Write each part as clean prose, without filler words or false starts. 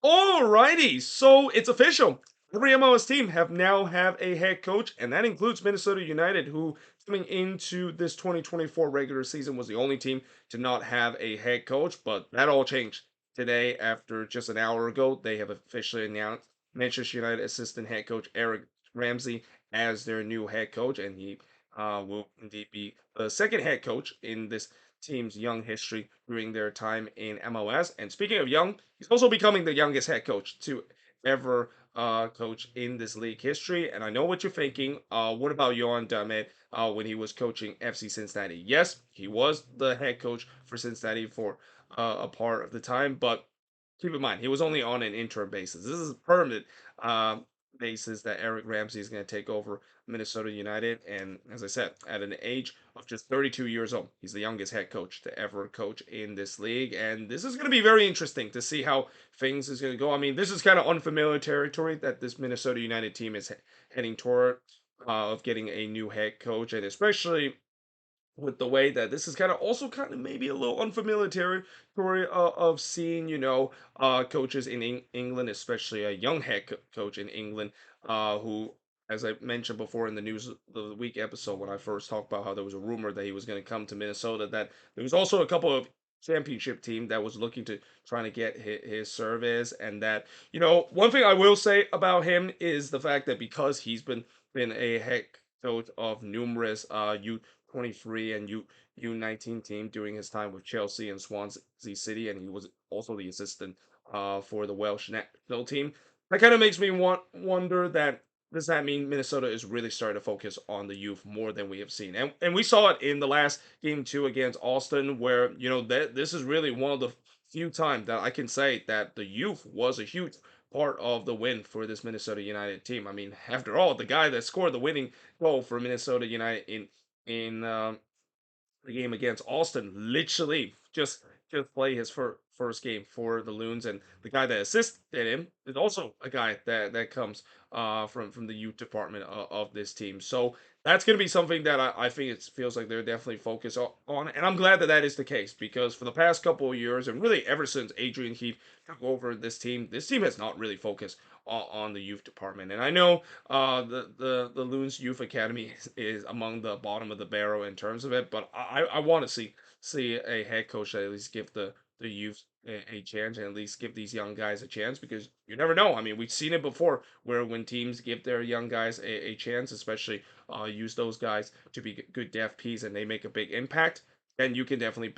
Alrighty, so it's official. Every MLS team have a head coach, and that includes Minnesota United, who coming into this 2024 regular season was the only team to not have a head coach. But that all changed today. After just an hour ago, they have officially announced Manchester United assistant head coach Eric Ramsey as their new head coach, and he will indeed be the second head coach in this team's young history during their time in MLS. And speaking of young, he's also becoming the youngest head coach to ever coach in this league history. And I know what you're thinking. What about Johan Damet when he was coaching FC Cincinnati? Yes, he was the head coach for Cincinnati for a part of the time, but keep in mind he was only on an interim basis. This is a permanent uh, basis that Eric Ramsey is going to take over Minnesota United. And as I said, at an age of just 32 years old, he's the youngest head coach to ever coach in this league. And this is going to be very interesting to see how things is going to go. I mean, this is kind of unfamiliar territory that this Minnesota United team is heading toward of getting a new head coach, and especially with the way that this is kind of also kind of maybe a little unfamiliar territory of seeing, coaches in England, especially a young head coach in England, who, as I mentioned before in the news of the week episode, when I first talked about how there was a rumor that he was going to come to Minnesota, that there was also a couple of championship team that was looking to trying to get his service. And that, one thing I will say about him is the fact that because he's been a head coach of numerous youth 23 and U19 team during his time with Chelsea and Swansea City, and he was also the assistant for the Welsh national team. That kind of makes me wonder that does that mean Minnesota is really starting to focus on the youth more than we have seen, and we saw it in the last game two against Austin, where that this is really one of the few times that I can say that the youth was a huge part of the win for this Minnesota United team. I mean, after all, the guy that scored the winning goal for Minnesota United in the game against Austin, literally just play his first game for the Loons, and the guy that assisted him is also a guy that comes from the youth department of this team. So that's going to be something that I think it feels like they're definitely focused on, and I'm glad that that is the case because for the past couple of years, and really ever since Adrian Heath took over this team has not really focused on the youth department. And I know the Loons Youth Academy is among the bottom of the barrel in terms of it, but I want to see a head coach that at least give the youth a chance and at least give these young guys a chance because you never know. I mean, we've seen it before where when teams give their young guys a chance, especially use those guys to be good depth piece and they make a big impact, then you can definitely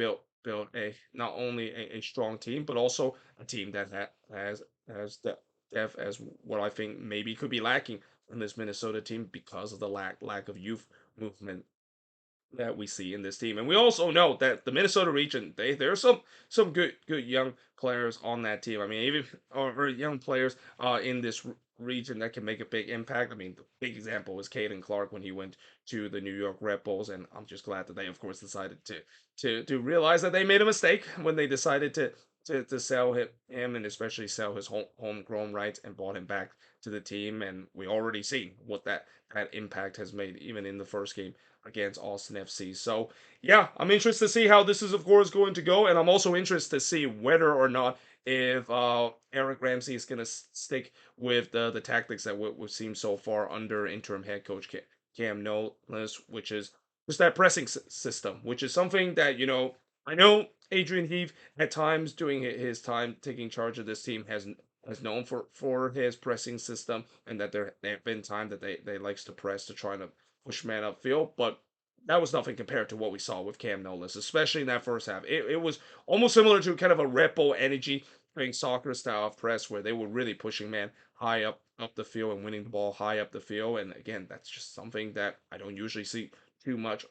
build a not only a strong team but also a team that has depth as what I think maybe could be lacking in this Minnesota team because of the lack of youth movement that we see in this team. And we also know that the Minnesota region, there are some good young players on that team. I mean, even or young players in this region that can make a big impact. I mean, the big example was Caden Clark when he went to the New York Red Bulls, and I'm just glad that they, of course, decided to realize that they made a mistake when they decided to sell him and especially sell his homegrown rights and bought him back to the team. And we already see what that impact has made even in the first game against Austin FC. So yeah, I'm interested to see how this is of course going to go, and I'm also interested to see whether or not if Eric Ramsey is going to stick with the tactics that we've seen so far under interim head coach Cam Knowles, which is just that pressing system, which is something that I know Adrian Heath at times during his time taking charge of this team has known for his pressing system, and that there have been times that they likes to press to try to push man upfield, but that was nothing compared to what we saw with Cam Knowles, especially in that first half. It was almost similar to kind of a Red Bull energy playing soccer style of press where they were really pushing man high up the field and winning the ball high up the field. And again, that's just something that I don't usually see too much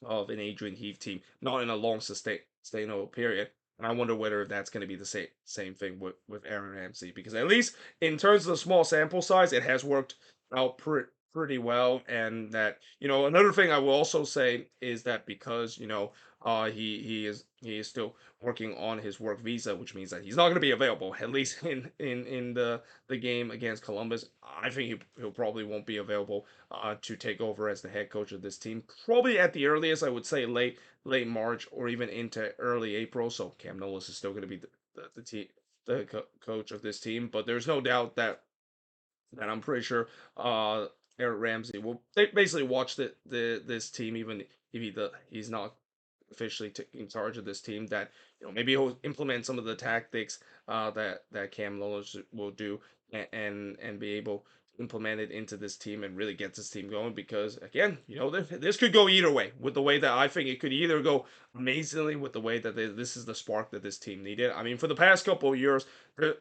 of an Adrian Heath team, not in a long sustainable period. And I wonder whether that's going to be the same thing with Aaron Ramsey, because at least in terms of the small sample size, it has worked out pretty well. And that another thing I will also say is that because he is still working on his work visa, which means that he's not going to be available at least in the game against Columbus. I think he'll probably won't be available to take over as the head coach of this team. Probably at the earliest, I would say late March or even into early April. So Cam Knowles is still going to be the team the coach of this team. But there's no doubt that I'm pretty sure Eric Ramsey will basically watch this team, even if he's not officially taking charge of this team. That maybe he'll implement some of the tactics that Cam Lowe will do, and be able to implement it into this team and really get this team going. Because again, this could go either way. With the way that I think it could either go amazingly with the way that this is the spark that this team needed. I mean, for the past couple of years,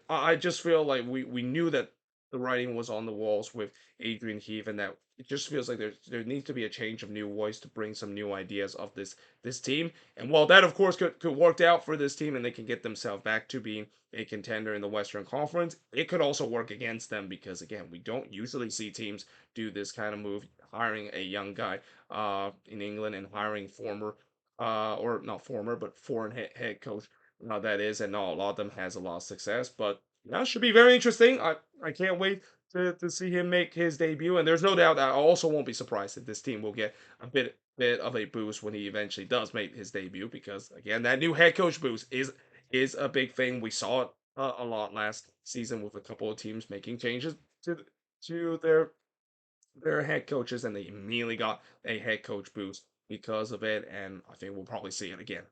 I just feel like we knew that the writing was on the walls with Adrian Heath, and that it just feels like there needs to be a change of new voice to bring some new ideas of this team. And while that of course could work out for this team and they can get themselves back to being a contender in the Western Conference, it could also work against them because again, we don't usually see teams do this kind of move, hiring a young guy in England and hiring former or not former but foreign head coach that is, and not a lot of them has a lot of success. But that should be very interesting. I can't wait to see him make his debut, and there's no doubt that I also won't be surprised if this team will get a bit of a boost when he eventually does make his debut, because again, that new head coach boost is a big thing. We saw it a lot last season with a couple of teams making changes to to their head coaches, and they immediately got a head coach boost because of it. And I think we'll probably see it again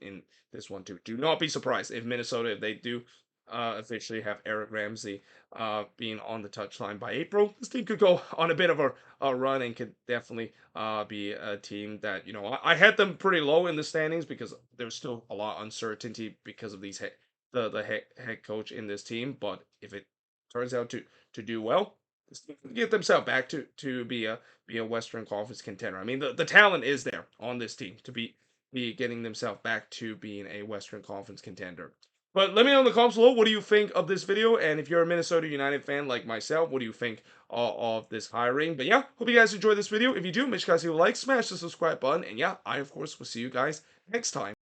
in this one too. Do not be surprised if Minnesota, if they do officially have Eric Ramsey being on the touchline by April. This team could go on a bit of a run and could definitely be a team that I had them pretty low in the standings because there's still a lot of uncertainty because of the head coach in this team. But if it turns out to do well, get themselves back to be a Western Conference contender. I mean, the talent is there on this team to be getting themselves back to being a Western Conference contender. But let me know in the comments below, what do you think of this video? And if you're a Minnesota United fan like myself, what do you think of this hiring? But yeah, hope you guys enjoyed this video. If you do, make sure you guys leave a like, smash the subscribe button, and yeah, I of course will see you guys next time.